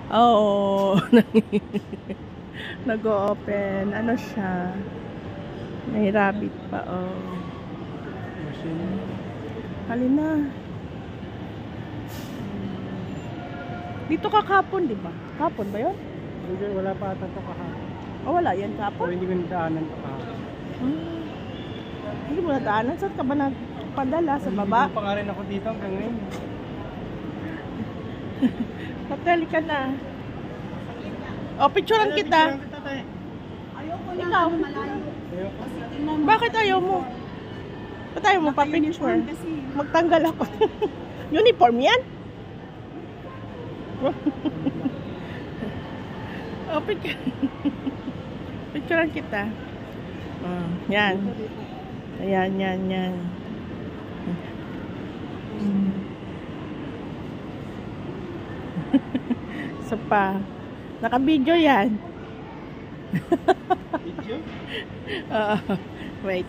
Oo. Nag-o-open. Ano siya? May rabbit pa, oh. Halina. Dito ka kapon, di ba? Kapon ba yun? Hindi, wala pa ata ito kahapon. Oh, wala yan kapon? O hindi ko nadaanan ito kahapon. Hindi mo nadaanan? Saan ka ba nagpadala? Sa baba? Hindi pa nga rin ako dito hanggang ngayon. Pateli ka na. O, picturean kita. Ayoko na Ikaw? malayo. Bakit ayaw mo? Ba't ayaw mo pa-picture? Kasi Magtanggal ako. Uniform yan? O, picturean kita. Yan. Ayan, yan. Isa pa. Naka-video yan. Video? Wait.